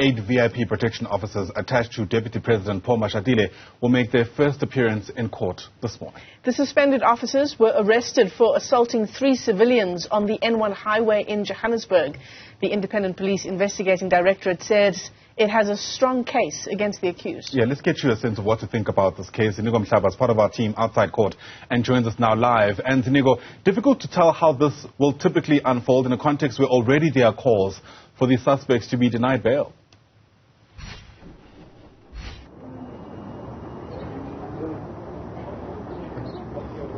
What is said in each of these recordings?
8 VIP protection officers attached to Deputy President Paul Mashatile will make their first appearance in court this morning. The suspended officers were arrested for assaulting 3 civilians on the N1 highway in Johannesburg. The independent police investigating Directorate said it has a strong case against the accused. Yeah, let's get you a sense of what to think about this case. Ziniko Mhlaba is part of our team outside court and joins us now live. And Ziniko, difficult to tell how this will typically unfold in a context where already there are calls for the suspects to be denied bail.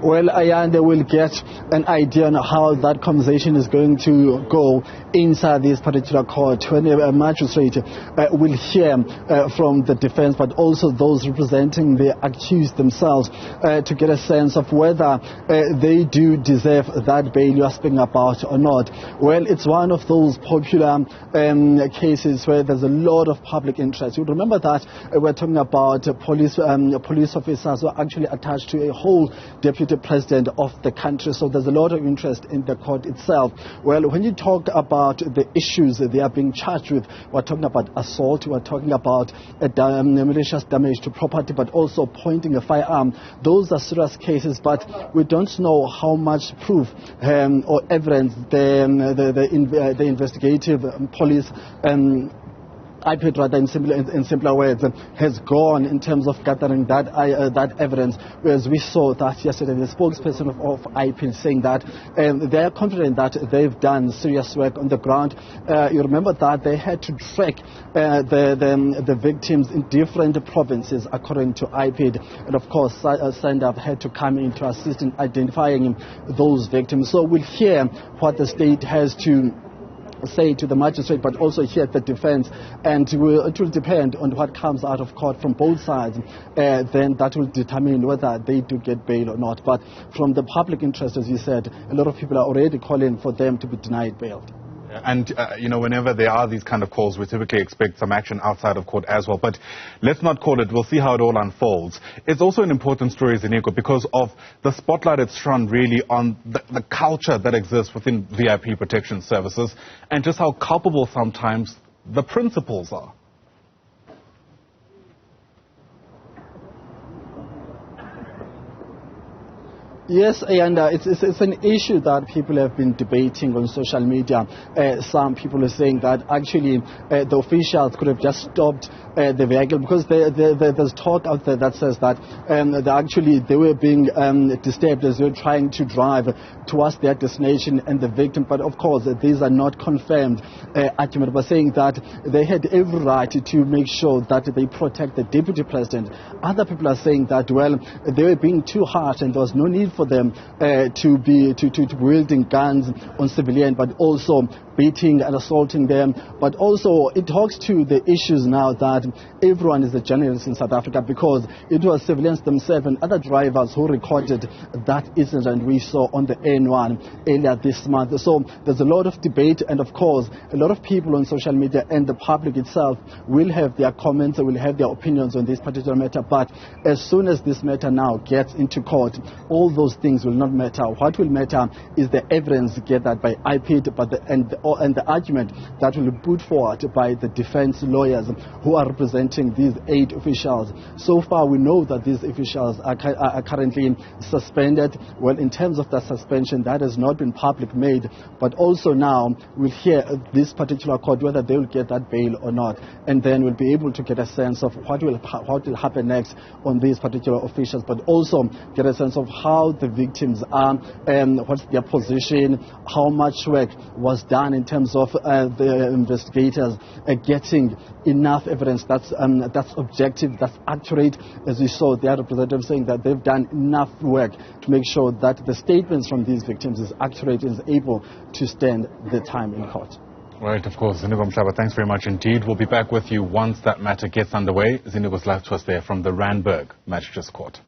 Well, they will get an idea on how that conversation is going to go inside this particular court when a magistrate will hear from the defense, but also those representing the accused themselves to get a sense of whether they do deserve that bail you are speaking about or not. Well, it's one of those popular cases where there's a lot of public interest. You remember that we're talking about police officers who are actually attached to a whole deputy president of the country, so there's a lot of interest in the court itself. Well, when you talk about the issues they are being charged with, we're talking about assault, we're talking about malicious damage to property, but also pointing a firearm. Those are serious cases, but we don't know how much proof or evidence the investigative police IPID, rather in simpler words, has gone in terms of gathering that evidence. Whereas we saw that yesterday, the spokesperson of IPID saying that they are confident that they've done serious work on the ground. You remember that they had to track the victims in different provinces, according to IPID, and of course, SANDF had to come in to assist in identifying those victims. So we'll hear what the state has to say to the magistrate, but also hear the defense, and it will depend on what comes out of court from both sides. Then that will determine whether they do get bail or not. But from the public interest, as you said, a lot of people are already calling for them to be denied bail. And, whenever there are these kind of calls, we typically expect some action outside of court as well. But let's not call it. We'll see how it all unfolds. It's also an important story, Ziniko, because of the spotlight it's shone really on the culture that exists within VIP protection services and just how culpable sometimes the principals are. Yes, and it's an issue that people have been debating on social media. Some people are saying that actually the officials could have just stopped the vehicle, because there's talk out there that says that they were being disturbed as they were trying to drive towards their destination and the victim. But of course, these are not confirmed arguments, but saying that they had every right to make sure that they protect the deputy president. Other people are saying that, well, they were being too harsh and there was no need for them to be wielding guns on civilians, but also beating and assaulting them. But also it talks to the issues now that everyone is a journalist in South Africa, because it was civilians themselves and other drivers who recorded that incident we saw on the N1 earlier this month. So there's a lot of debate, and of course a lot of people on social media and the public itself will have their comments, will have their opinions on this particular matter. But as soon as this matter now gets into court, all those things will not matter. What will matter is the evidence gathered by IPID, and the argument that will be put forward by the defense lawyers who are representing these 8 officials. So far, we know that these officials are currently suspended. Well, in terms of that suspension, that has not been public made, but also now we'll hear this particular court whether they will get that bail or not, and then we'll be able to get a sense of what will happen next on these particular officials, but also get a sense of how the victims are, what's their position, how much work was done in terms of the investigators getting enough evidence that's objective, that's accurate. As we saw, their representatives saying that they've done enough work to make sure that the statements from these victims is accurate and is able to stand the time in court. Right, of course. Ziniko Mhlaba, thanks very much indeed. We'll be back with you once that matter gets underway. Ziniko's live to us there from the Randburg Magistrates Court.